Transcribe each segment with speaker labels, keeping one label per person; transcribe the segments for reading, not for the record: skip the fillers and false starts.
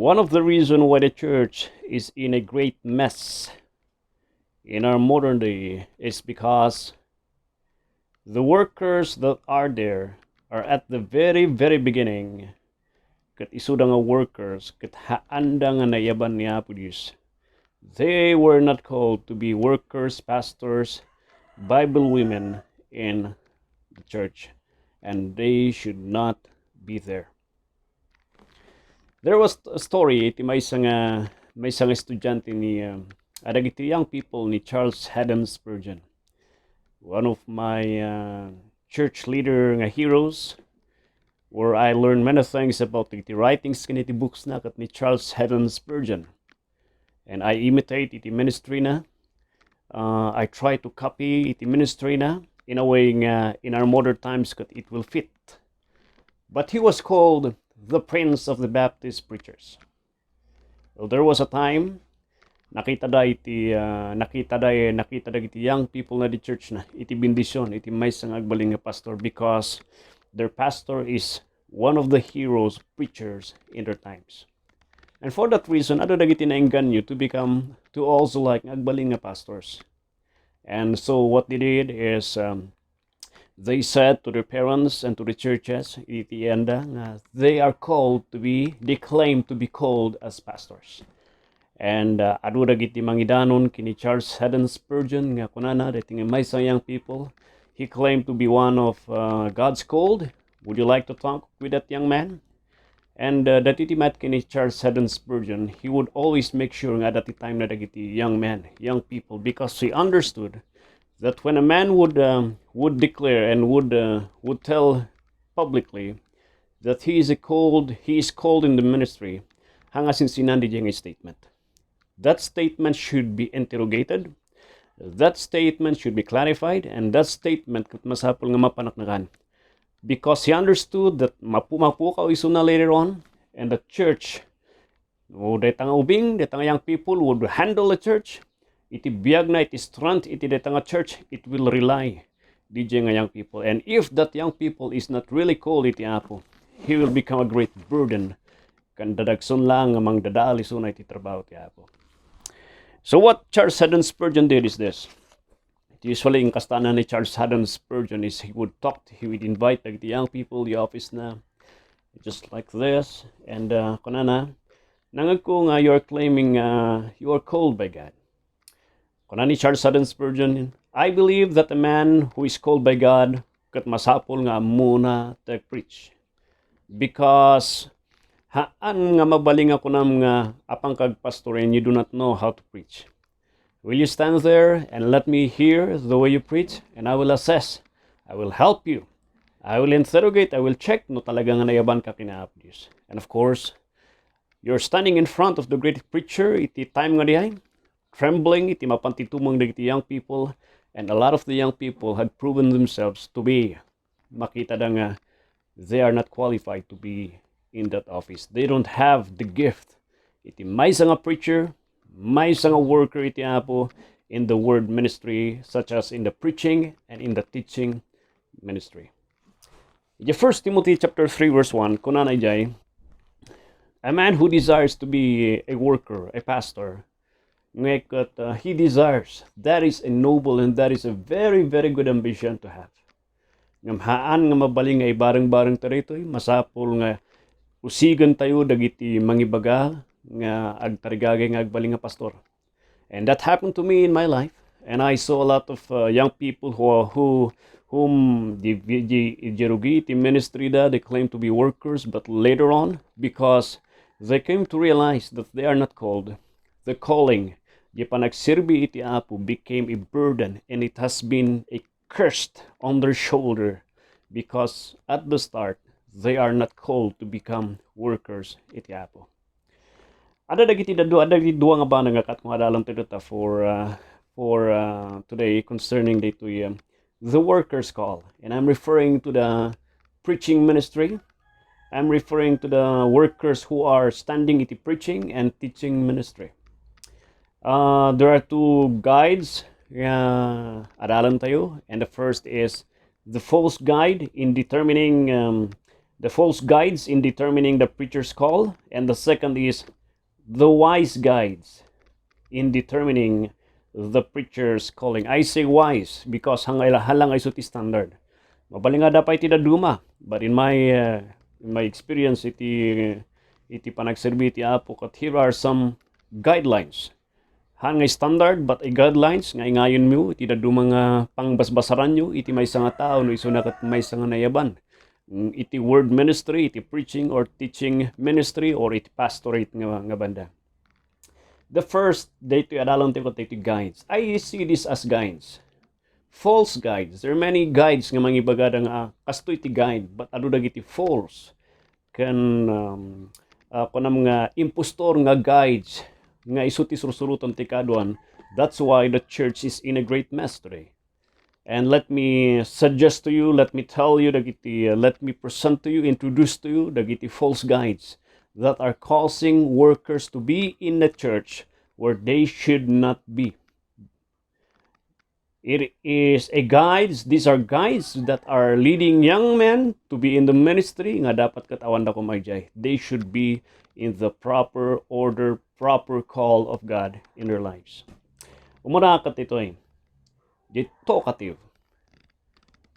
Speaker 1: One of the reasons why the church is in a great mess in our modern day is because the workers that are there are at the very, very beginning. Kat isuda nga workers, kat haanda nga nayaban ni Apo Diyos. They were not called to be workers, pastors, Bible women in the church, and they should not be there. There was a story, iti may isang estudyante ni adagiti young people ni Charles Haddon Spurgeon. One of my church leader nga heroes, where I learned many things about the writings kaniti books na kat ni Charles Haddon Spurgeon. And I imitate iti ministry na. I try to copy iti ministry na in a way nga in our modern times kat it will fit. But he was called the Prince of the Baptist Preachers. So there was a time nakita da iti young people na di church na iti bendisyon iti may sang agbaling nga pastor because their pastor is one of the heroes preachers in their times. And for that reason, ado dagiti naengganyo to also like agbaling nga pastors. And so what they did is they said to their parents and to the churches iti enda nga they claim to be called as pastors. And adu dagiti mangidanon kini Charles Haddon Spurgeon nga kunana dating may sang young people. He claimed to be one of God's called. Would you like to talk with that young man? And datiti mat kini Charles Haddon Spurgeon, he would always make sure nga dati time na dagiti young people, because he understood that when a man would declare and would tell publicly that he is called in the ministry, hangasin sinandi diyang statement. That statement should be interrogated. That statement should be clarified, and that statement kat masapol nga mapanaknakan. Because he understood that mapumapukaw iso na later on, and the church, detang young people would handle the church, iti biag na iti strength iti detang church, it will rely DJ nga young people. And if that young people is not really called iti Apo, he will become a great burden. Kan dadagson lang amang dadali so na iti trabaho ti Apo. So what Charles Haddon Spurgeon did is this. Usually, in kastana ni Charles Haddon Spurgeon is he would invite like the young people, the office na, just like this, and kunana, nangag ko nga you're claiming you are called by God. Kunani Charles Haddon Spurgeon, I believe that a man who is called by God kat masapol nga muna to preach. Because haan nga mabaling ako nam nga apang kag pastor and you do not know how to preach. Will you stand there and let me hear the way you preach? And I will assess. I will help you. I will interrogate. I will check no talagang nayaban ka kina Apo Diyos. And of course, you're standing in front of the great preacher iti time nga dihay, trembling iti mapantitumang dagiti young people, and a lot of the young people had proven themselves to be makita da nga they are not qualified to be in that office. They don't have the gift. Iti may nga preacher, may isang worker iti Apo in the word ministry, such as in the preaching and in the teaching ministry. In 1 Timothy chapter 3 verse 1, kunanay jay, a man who desires to be a worker, a pastor, he desires, that is a noble and that is a very, very good ambition to have. Ngamhaan nga mabaling nga ibarang-barang taritoy, masapol nga usigan tayo dagiti mangibaga nga agtarigagay nga agbaling nga pastor. And that happened to me in my life, and I saw a lot of young people whom the ministry that they claim to be workers, but later on, because they came to realize that they are not called, the calling di panagsirbi iti Apo became a burden, and it has been a curse on their shoulder, because at the start they are not called to become workers iti Apo. Ada dagiti duwa nga ba nga kat kung adalam tayo ta for today concerning the workers call. And I'm referring to the preaching ministry. I'm referring to the workers who are standing iti preaching and teaching ministry. There are two guides adalan tayo, and the first is the false guide in determining the false guides in determining the preacher's call, and the second is the wise guides in determining the preacher's calling. I say wise because halang ay suti standard. Mabaling nga dapat iti daduma, but in my experience iti panagserbi iti Apo kat here are some guidelines. Han nga standard but guidelines nga ngayon mo iti daduma nga pangbasbasaran nyo iti may nga tao no iso na kat may nga nayaban. Iti word ministry, iti preaching or teaching ministry or iti pastorate nga banda. The first dito adalon ko iti guides. I see this as guides. False guides. There are many guides nga mangibagada nga kasto iti guide but adu dagiti false kan kunam nga impostor nga guides nga isuti sursuruton ti kaduan. That's why the church is in a great mess today. And let me suggest to you, let me tell you dagiti let me present to you, introduce to you dagiti false guides that are causing workers to be in the church where they should not be. It is a guides, these are guides that are leading young men to be in the ministry nga dapat katawan da ko mayjay. They should be in the proper order, proper call of God in their lives. Umuna kat ito di talkative.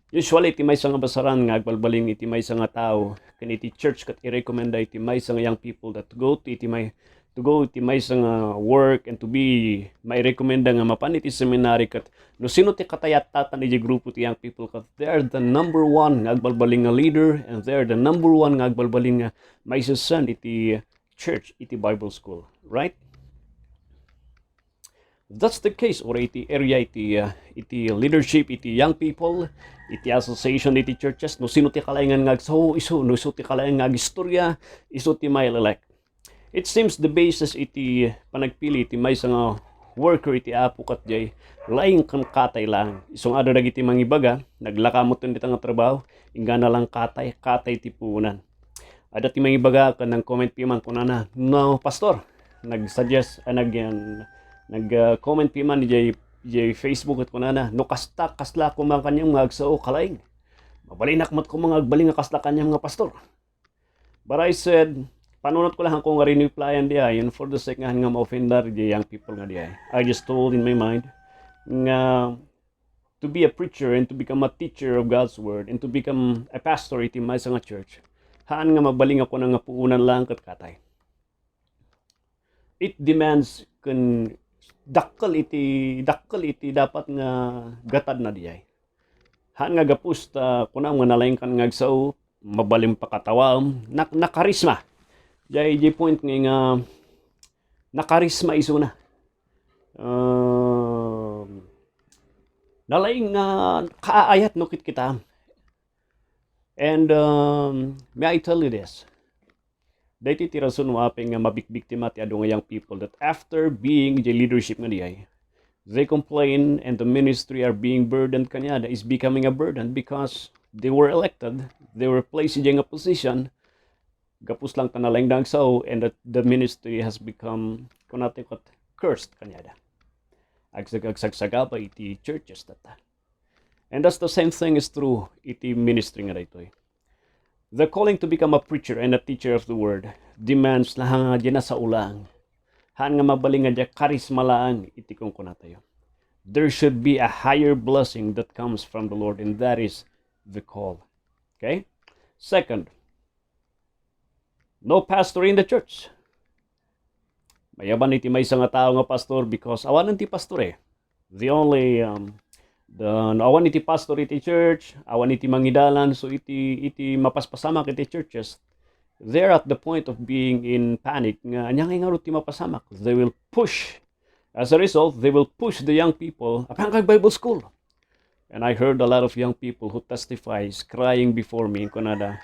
Speaker 1: Usually iti may nga basaran nga agbalbaling iti may nga tao kan iti church kat i-recommenda iti may nga young people that go to iti may nga work and to be may recommenda nga mapan iti seminary kat no sino ti katayat-tatan iti grupo ti young people kat they are the number one nga agbalbaling nga leader and they are the number one nga agbalbaling nga may send iti church iti Bible school, right? That's the case or iti area iti leadership iti young people iti association iti churches no sino ti kalaingan nga iso no iso ti kalaingan nga istorya iso ti may elect. It seems the basis iti panagpili iti may nga worker iti Apo kat jay laing kan katay lang isong ada dagiti mangibaga naglakamot iti nga trabaho ingana lang katay ti punan. Ada ti mangibaga kan nang comment piman kunana no pastor nag-suggest nag-comment piman di Facebook at kunana no kasla ko man kanyang magsao kalaing mabalinak mat ko mga agbaling nga kasla kanyang mga pastor. But I said panunot ko lang kung nga rin-replyan diya yun for the sake nga ma-offender di young people nga diya. I just told in my mind nga to be a preacher and to become a teacher of God's word and to become a pastor iti may nga church haan nga mabaling ako na nga puunan lang kat katay. It demands kun dakkel iti dapat nga gatad na diay. Han nga gapusta kuna nga nalaing kan nga agsaw mabalim pakatawam nakarisma. Jay point nga nakarisma iso na. Nalaing nga kaayat no kita. And may I tell you this. Dahiti ti rason wapeng nga mabikbiktima ti adu nga young people that after being the leadership nga diay, they complain and the ministry are being burdened kanyada is becoming a burden because they were elected, they were placed in a position, gapus lang tanalang dangsaw and that the ministry has become kunatikot cursed kanyada. Agsagsagsaga pa iti churches data. And that's the same thing is true iti ministry nga daytoy. The calling to become a preacher and a teacher of the word demands lahang nga dyan sa ulang. Han nga mabaling nga dyan karisma lang iti kung kunatayo. There should be a higher blessing that comes from the Lord and that is the call. Okay? Second, no pastor in the church. Mayaban iti may nga tao nga pastor because awanan ti pastor The only awan iti pastor iti church, awan iti mangidalan, so iti mapaspasamak iti churches, they're at the point of being in panic nga anyang nga ti mapasamak. They will push. As a result, they will push the young people apang kag Bible school. And I heard a lot of young people who testifies crying before me kunada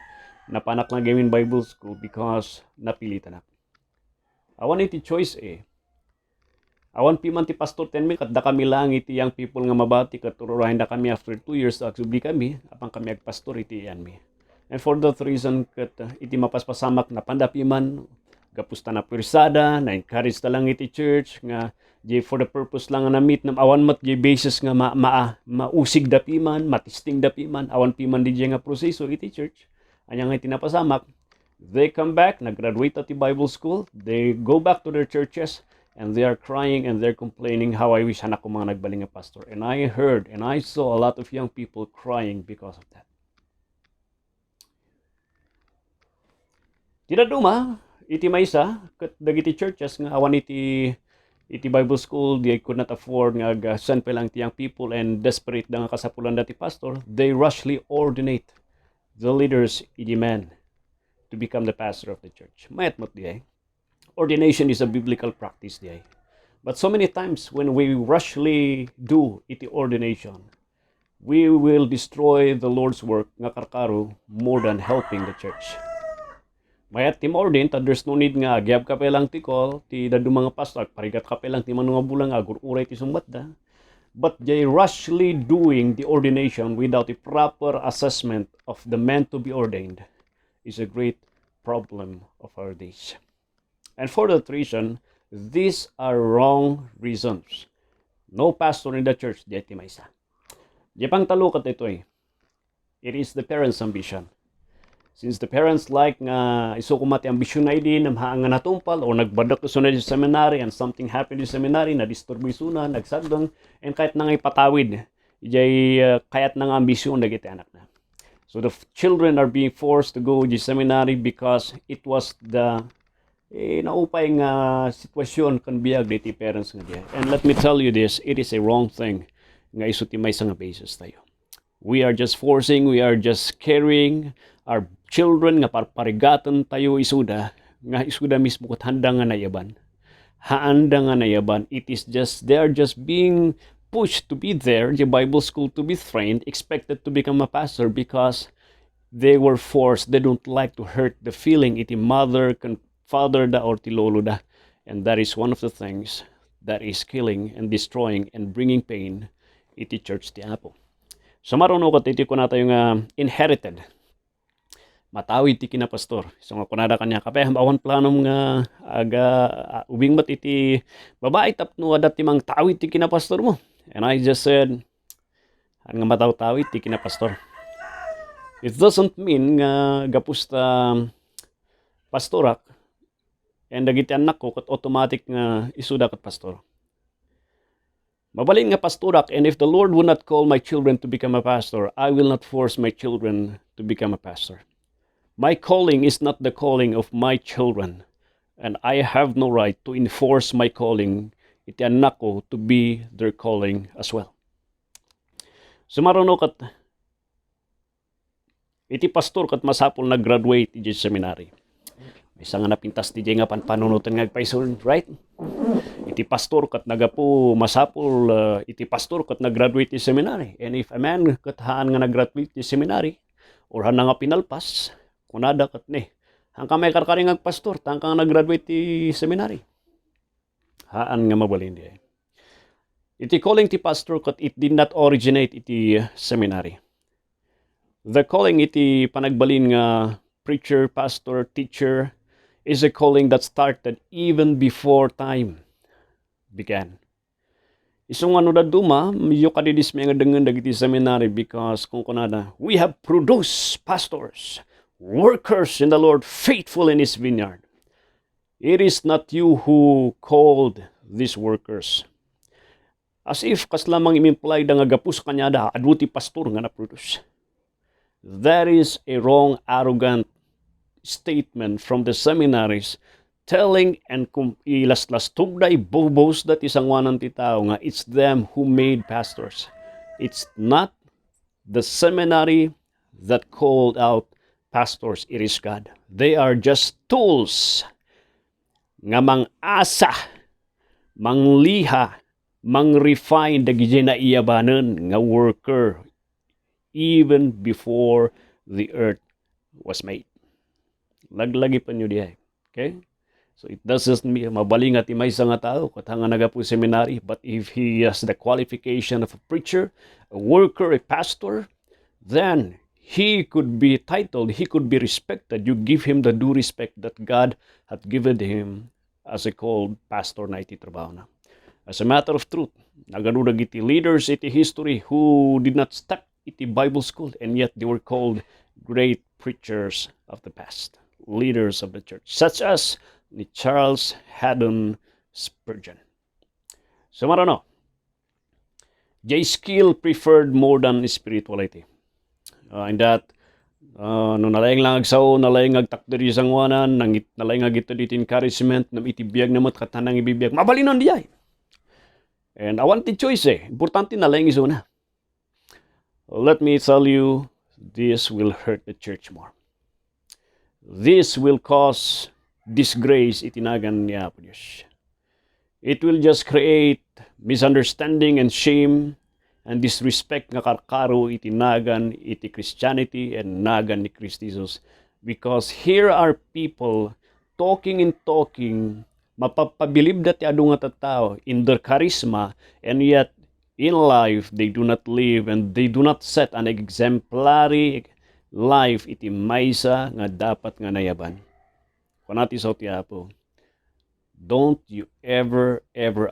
Speaker 1: napanak na gamin Bible school because napilitan na. Awan iti choice Awan piman ti pastor tenmi kat da kami lang iti young people nga mabati kat tururahin da kami after 2 years agsubli kami apang kami agpastor iti yan mi. And for that reason kat iti mapaspasamak na pandapiman gapusta na pursada na encourage ta lang iti church nga for the purpose lang na meet na awan mat basis nga mausig dapiman matisting dapiman awan piman di nga proseso iti church Anyang iti napasamak, they come back, nag-graduate at the Bible school, they go back to their churches, and they are crying and they're complaining, how I wish anak ko mga nagbaling nga pastor. And I heard and I saw a lot of young people crying because of that. Tinaduma, iti maysa, kat dagiti churches nga awan iti Bible school, they could not afford nga send pa lang tiyang people and desperate na nga kasapulan dati pastor, they rushly ordinate the leaders iti men to become the pastor of the church. Mayat mo't di ordination is a biblical practice di. But so many times when we rushly do iti ordination, we will destroy the Lord's work nga karkaro more than helping the church. Mayat tim ordin, there's no need nga gyab ka pelang tikol, ti dadu mga pastor, parigat ka pelang ti mga bulang agur uray ti sumbat da. But they rushly doing the ordination without a proper assessment of the men to be ordained is a great problem of our days. And for that reason, these are wrong reasons. No pastor in the church, di iti maysa. Di pang talukat ito it is the parents' ambition. Since the parents like nga isukumati ambisyon na din nga natumpal o nagbadak to sa seminary and something happened in seminary na disturbo isuna nagsagdang and kahit nang ipatawid ijay kayat nang ambisyon dagiti anak na. So the children are being forced to go to seminary because it was the naupay nga sitwasyon kan biyag diti parents nga diya. And let me tell you this, it is a wrong thing nga isu ti maysa nga basis tayo. We are just carrying our children nga parparigatan tayo isuda mismo ket handa nga nayaban. Haanda nga nayaban. It is just they are just being pushed to be there, the Bible school to be trained, expected to become a pastor because they were forced. They don't like to hurt the feeling iti mother kan father da or ti lolo da. And that is one of the things that is killing and destroying and bringing pain iti church ti Apo. So maruno kat iti ko na tayo nga inherited. Matawid ti kinapastor. So nga kunada kanya kape awan planom nga aga ubing mat iti babae tapno adat ti mang tawid ti kinapastor mo. And I just said nga mataw-tawid ti kinapastor. It doesn't mean nga gapusta pastorak and dagiti anak ko kat automatic nga isuda kat pastor. Mabalin nga pastorak, and if the Lord would not call my children to become a pastor, I will not force my children to become a pastor. My calling is not the calling of my children, and I have no right to enforce my calling iti anak ko to be their calling as well. Sumaruno kat iti pastor kat masapol nag-graduate iti seminary. Isa nga napintas ti nga panunutan nga agpaison, right? Iti pastor kat nagapu masapol iti pastor kat nag-graduate iti seminary. And if a man kat haan nga nag-graduate iti seminary or haan nga pinalpas, kunada kat hangka may karkaring agpastor, hangka nag-graduate iti seminary. Haan nga mabalin di. Iti calling ti pastor kat it did not originate iti seminary. The calling iti panagbalin nga preacher, pastor, teacher is a calling that started even before time began. Isong ano da duma, medyo kadidis may nga dengan dagiti seminary because kung kunada, we have produced pastors, workers in the Lord, faithful in His vineyard. It is not you who called these workers. As if kas lamang imimply da nga gapus kanyada, adwo ti pastor nga na-produce. That is a wrong, arrogant statement from the seminaries telling and ilas-lastugday bobos that isang wanan ti tao nga it's them who made pastors. It's not the seminary that called out pastors. It is God. They are just tools nga mang-asa, mangliha, mang-refine dagiti na iyabanan nga worker even before the earth was made. Laglagi pa nyo dihay. Okay? So it doesn't mean mabaling at imaysa nga tao kat hanga nagapu seminary, but if he has the qualification of a preacher, a worker, a pastor, then he could be titled, he could be respected. You give him the due respect that God had given him as a called pastor na iti trabaho na. As a matter of truth, nagarudag iti leaders iti history who did not step iti Bible school and yet they were called great preachers of the past, leaders of the church, such as ni Charles Haddon Spurgeon. So, I don't know. J. Skill preferred modern spirituality. In that, no nalayang lang agsaw, nalayang agtakdari sang wanan, nalayang agito dito encouragement, nam itibiyag namot katanang ibibiyag, mabalinon diyay. And I want the choice importante nalayang iso na. Let me tell you, this will hurt the church more. This will cause disgrace itinagan niya po Diyos. It will just create misunderstanding and shame and disrespect nga karkaro itinagan iti Christianity and nagan ni Christ Jesus. Because here are people talking and talking, mapapabilib dati adu nga tattao in their charisma, and yet in life they do not live and they do not set an exemplary life iti maysa nga dapat nga nayaban. Kunati sa tiapo, don't you ever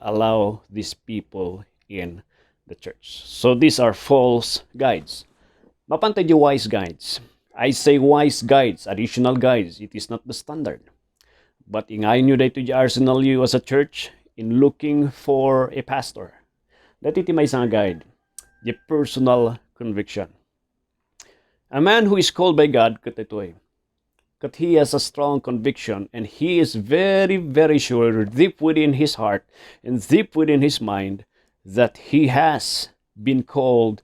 Speaker 1: allow these people in the church. So these are false guides. Mapantay di wise guides. I say wise guides, additional guides. It is not the standard. But ingayon nyo dito di arsenal you as a church in looking for a pastor. Dati ti may isang guide. The personal conviction. A man who is called by God, kat ito kat he has a strong conviction and he is very sure deep within his heart and deep within his mind that he has been called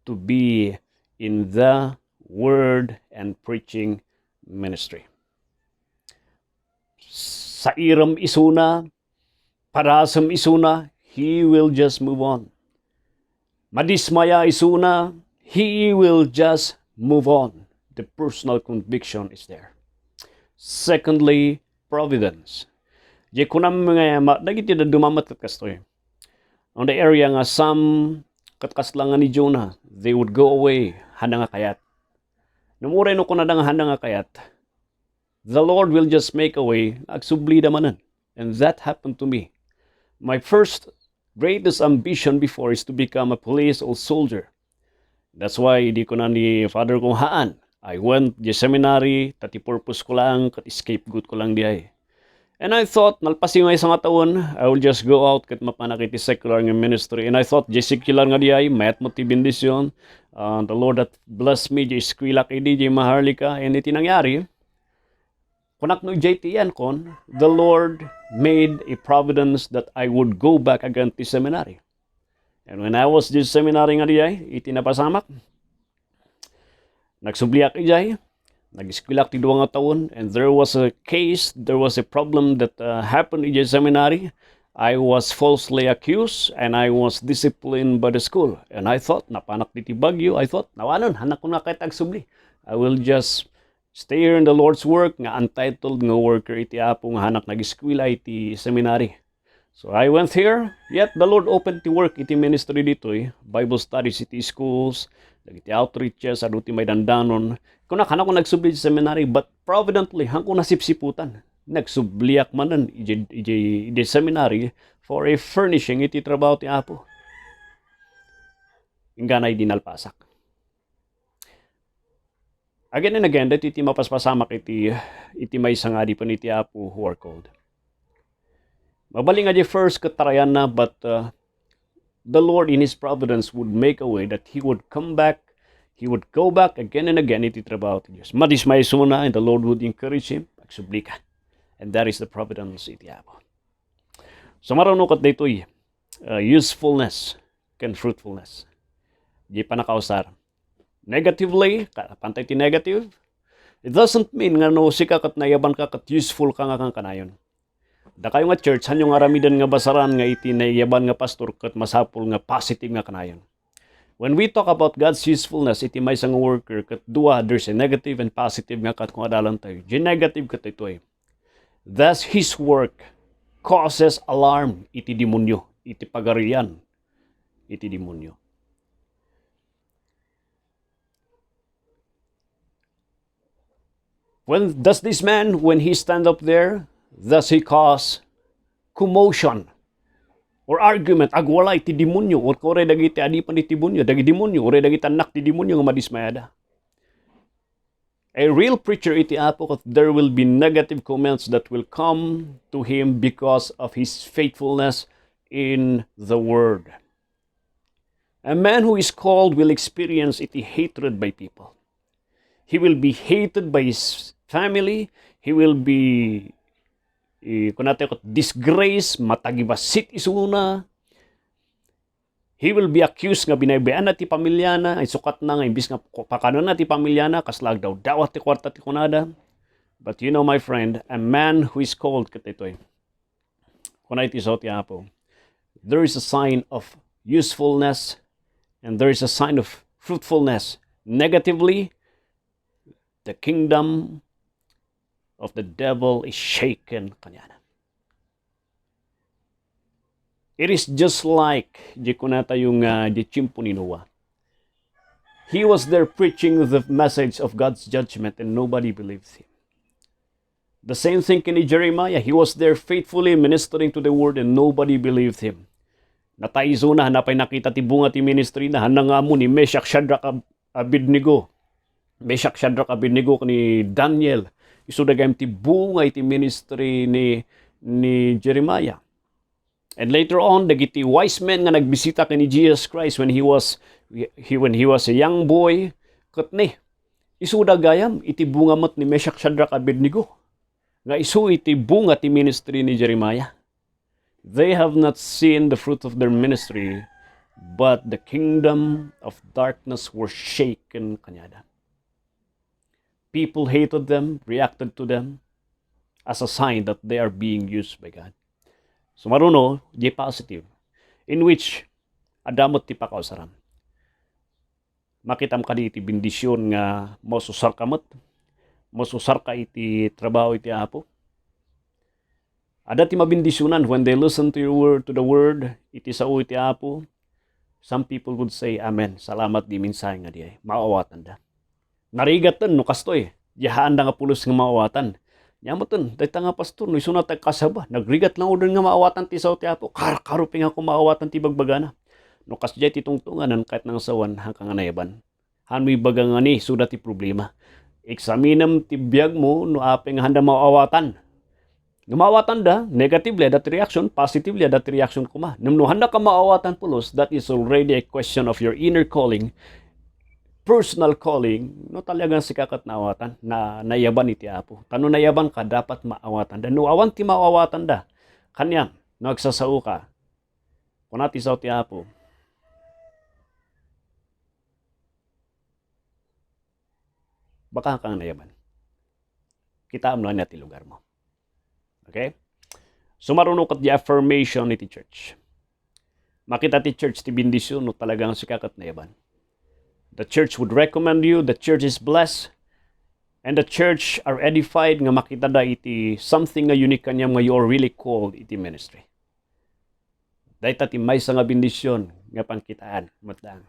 Speaker 1: to be in the word and preaching ministry. Sa iram isuna, parasam isuna, he will just move on. Madismaya isuna, he will just move on. The personal conviction is there. Secondly, providence. Di kunam mga dagiti na dumamat kat kastoy. On the area nga some katkaslangan ni Jonah, they would go away handa nga kayat. Numuray no kunada nga handa nga kayat, the Lord will just make a way, agsubli damanan. And that happened to me. My first greatest ambition before is to become a police or soldier. That's why di ko na ni father kong haan. I went the seminary, tati purpose ko lang, kat scapegoat ko lang diay. And I thought, nalpasing nga isang taon, I will just go out kat mapanakiti secular nga ministry. And I thought, di secular nga diay, mayat mo ti bendisyon. The Lord that blessed me, di eskwila kay di maharlika. And iti nangyari, kunak no JTN kon, the Lord made a providence that I would go back again to seminary. And when I was this seminary nga diay, iti napasamak, nagsubliak ijay, nag-eskwilak ti 2 nga taon, and there was a case, there was a problem that happened in the seminary. I was falsely accused and I was disciplined by the school. And I thought, napanak ti bagyo, I thought, nawanon, hanak ko na kahit agsubli. I will just stay here in the Lord's work, nga untitled nga worker iti apo nga hanak nag-eskwila iti seminary. So I went here, yet the Lord opened the work iti ministry dito, Bible studies iti schools, iti outreaches, adu ti may dandanon. Kunak hanak ko nagsubli sa seminary, but providently, hang ko nasipsiputan. Nagsubliak manan iti seminary for a furnishing iti trabaho ti apo. Ingganay dinalpasak. Again and again, dati iti mapaspasamak iti may sangadi pa iti apo who are called. Mabaling nga di first katarayan na, but the Lord in His providence would make a way that He would come back. He would go back again and again iti trabaho ti Diyos. Madismay suna, and the Lord would encourage him, pagsubli ka. And that is the providence iti apo. So marunong kat dito'y usefulness and fruitfulness. Di pa nakausar. Negatively, pantay ti negative, it doesn't mean nga no sika kat nayaban ka kat useful ka nga kang kanayon. Da kayo nga church, hanyong aramidan nga basaran nga iti nayaban nga pastor kat masapul nga positive nga kanayon. When we talk about God's usefulness, iti may isang worker, kat dua, there's a negative and positive nga kat kung adalan tayo. Di negative kat ito thus, His work causes alarm iti demonyo, iti pagarian, iti demonyo. When does this man, when he stand up there, does he cause commotion or argument, agwala iti demonyo, or kore dagiti adipan iti demonyo, dagi demonyo, or dagiti anak ti demonyo nga madismayada. A real preacher iti Apo kat there will be negative comments that will come to him because of his faithfulness in the Word. A man who is called will experience iti hatred by people. He will be hated by his family. He will be disgrace, matagibasit isuna. He will be accused nga binabayaan na ti pamilya na, ay sukat na nga, imbis nga pakanon na ti pamilya na, kaslag daw dawat ti kwarta ti kunada. But you know, my friend, a man who is called, katitoy, kunay ti so ti Apo, there is a sign of usefulness and there is a sign of fruitfulness. Negatively, the kingdom of the devil is shaken. Kanyana. It is just like di kunata yung di chimpo ni Noah. He was there preaching the message of God's judgment and nobody believed him. The same thing kini Jeremiah. He was there faithfully ministering to the word and nobody believed him. Nataizo na, hanapay nakita ti bunga ti ministry na hanangamo ni Meshach, Shadrach, Abednego. Meshach, Shadrach, Abednego ni Daniel. Isudagam ti bunga iti ministry ni Jeremiah. And later on, dagiti wise men nga nagbisita kini Jesus Christ when he was a young boy, katni, isuda gayam iti bunga mat ni Meshach, Shadrach, Abednego. Nga isu iti bunga ti ministry ni Jeremiah. They have not seen the fruit of their ministry, but the kingdom of darkness were shaken kanyada. People hated them, reacted to them as a sign that they are being used by God. So maruno, di positive, in which adamot ti pakausaram. Makitam ka di iti bendisyon nga mosusar kamot, mosusar ka iti trabaho iti Apo. Ada ti mabindisyonan when they listen to your word, to the word, iti sao iti Apo. Some people would say, Amen, salamat di minsay nga di ay, maawatan da. Narigatan no kastoy, yahaan da nga pulos nga maawatan. Yamutan, dahita nga pastor, no isunat ang kasaba, nagrigat lang udon nga maawatan ti sao ti Apo, karuping ako maawatan ti bagbagana. No kasjay ti tungtunganan kahit nang sawan hangkang anayaban. Hano'y bagang ani, sudat ti problema. Eksaminam ti biyag mo, no apeng handa maawatan. No maawatan da, negatively that reaction, positively that reaction kuma. No handa ka maawatan pulos, that is already a question of your inner calling, personal calling, no talagang sikakat na awatan, na nayaban iti Apo. Tano nayaban ka, dapat maawatan da. No awan ti maawatan da, kanyang, nagsasao ka. Kung nati sa ti Apo, baka kang nayaban. Kita mo na ti lugar mo. Okay? So marunong kat di affirmation iti church. Makita ti church ti bindisyon, no talagang sikakat nayaban. The church would recommend you, the church is blessed, and the church are edified nga makita da iti something nga unique kanyang nga you are really called iti ministry. Dahil ti may nga bendisyon nga pangkitaan, matang.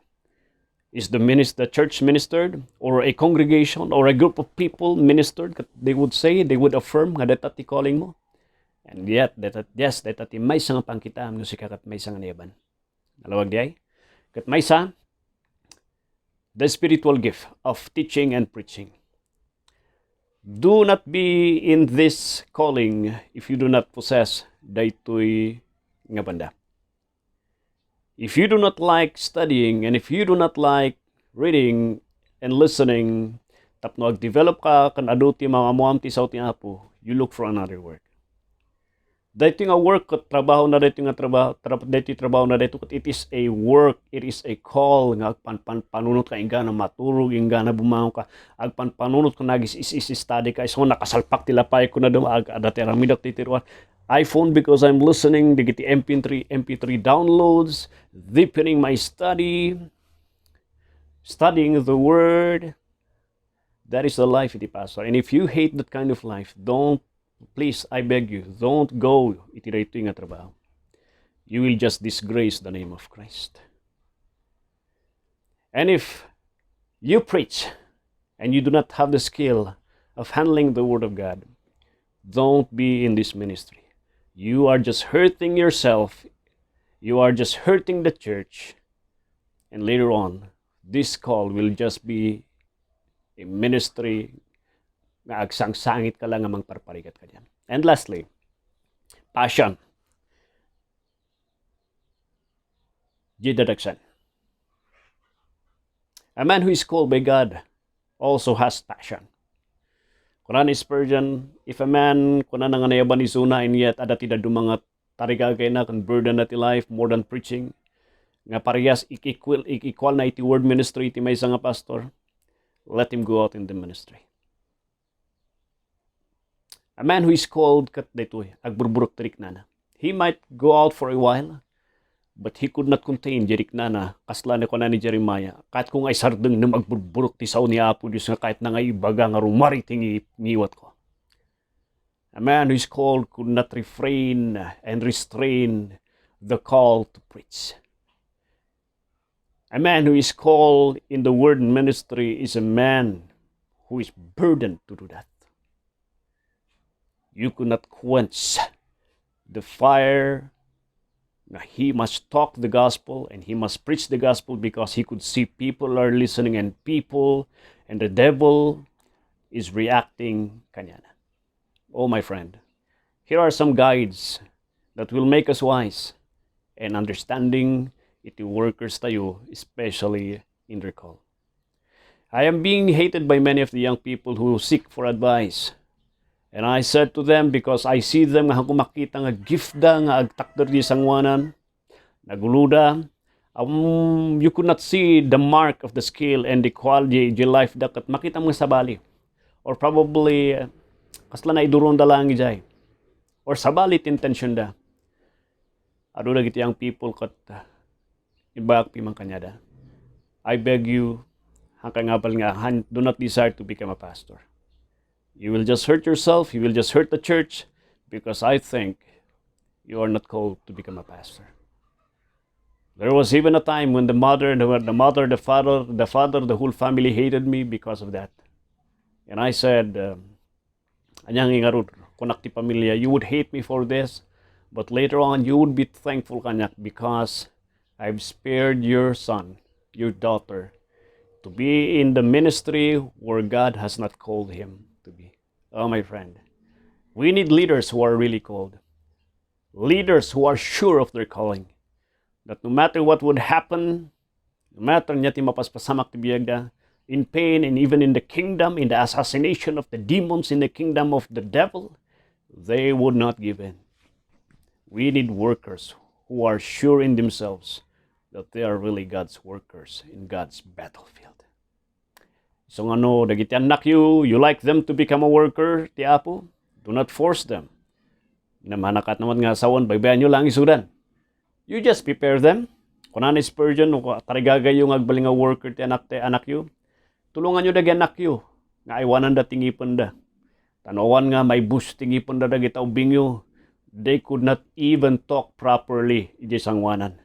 Speaker 1: Is the church ministered, or a congregation, or a group of people ministered? They would say, they would affirm nga data ti calling mo. And yet, data ti may nga pangkitaan nga sikakat may nga neban. Nalawag di ay? Kat may the spiritual gift of teaching and preaching. Do not be in this calling if you do not possess daytoy nga banda. If you do not like studying and if you do not like reading and listening, tapno ag-develop ka kan aduti mga amuam ti sao ti Apo, you look for another work. Dito nga work, trabaho na dito nga trabaho na dito, it is a work, it is a call, nga agpanpanunot ka, inga na maturog, inga na bumangon ka, agpanpanunot ka, nagis-study ka, so nakasalpak tilapay ko na daw, dati ramidak titiruan, iPhone because I'm listening, digiti MP3 downloads, deepening my study, studying the Word. That is the life, iti pastor. And if you hate that kind of life, please, I beg you, don't go iti daytoy nga trabaho. You will just disgrace the name of Christ. And if you preach and you do not have the skill of handling the Word of God, don't be in this ministry. You are just hurting yourself. You are just hurting the church. And later on, this call will just be a ministry nga agsangsangit ka lang nga mangparparigat ka diyan. And lastly, passion. Jidadagsan. A man who is called by God also has passion. Kunan ni Spurgeon, if a man kunan nga nayaban ni Suna and yet adati da dumangat tarigagay na kan burden na ti life more than preaching, nga parehas equal na iti word ministry iti maysa nga pastor, let him go out in the ministry. A man who is called kat daytoy agburburok tirik nana. He might go out for a while, but he could not contain jerik nana kasla ni kunan ni Jeremiah. Kahit kung ay sardeng na magburburok ti saw ni Apo Dios nga kahit na nga ibaga nga rumari tingi niwat ko. A man who is called could not refrain and restrain the call to preach. A man who is called in the word ministry is a man who is burdened to do that. You could not quench the fire. He must talk the gospel and he must preach the gospel because he could see people are listening and the devil is reacting kanyana. Oh, my friend, here are some guides that will make us wise and understanding iti workers tayo, especially in their call. I am being hated by many of the young people who seek for advice. And I said to them, because I see them nga makita nga gift da nga agtakder di sangwanan, naguluda, you could not see the mark of the skill and the quality of life da kat makita mo sabali. Or probably, kasla na iduron da lang ijay. Or sabalit intention da. Ado na giti young people kat ibak pimang kanyada. I beg you, hanggang ngapal nga, do not desire to become a pastor. You will just hurt yourself, you will just hurt the church, because I think you are not called to become a pastor. There was even a time when the father, the whole family hated me because of that. And I said, anyang ingarud, kunakti pamilya, you would hate me for this, but later on you would be thankful kanyak because I've spared your son, your daughter, to be in the ministry where God has not called him to be. Oh, my friend, we need leaders who are really called. Leaders who are sure of their calling. That no matter what would happen, no matter nyati mapaspasamak ti biyagda, in pain and even in the kingdom, in the assassination of the demons in the kingdom of the devil, they would not give in. We need workers who are sure in themselves that they are really God's workers in God's battlefield. So dagiti anak you like them to become a worker, ti Apo, do not force them. Namanakat naman nga asawan, baybayan nyo lang isudan. You just prepare them. Kunan ni Spurgeon, tarigagay yung agbaling nga worker ti anak you, tulungan nyo dagi anak you, nga iwanan da tingipon da. Tanawan nga may bus tingipon da dagita ubing you, they could not even talk properly iti sangwanan.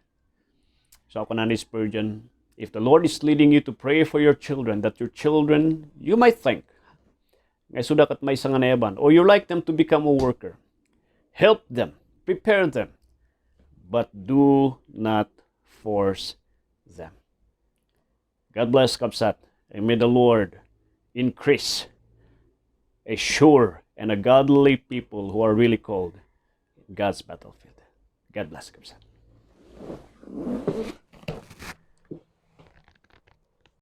Speaker 1: So kunan ni Spurgeon, if the Lord is leading you to pray for your children, that your children, you might think, ngay sudak at may sanganeban, or you like them to become a worker, help them, prepare them, but do not force them. God bless Kapsat, and may the Lord increase a sure and a godly people who are really called in God's battlefield. God bless Kapsat.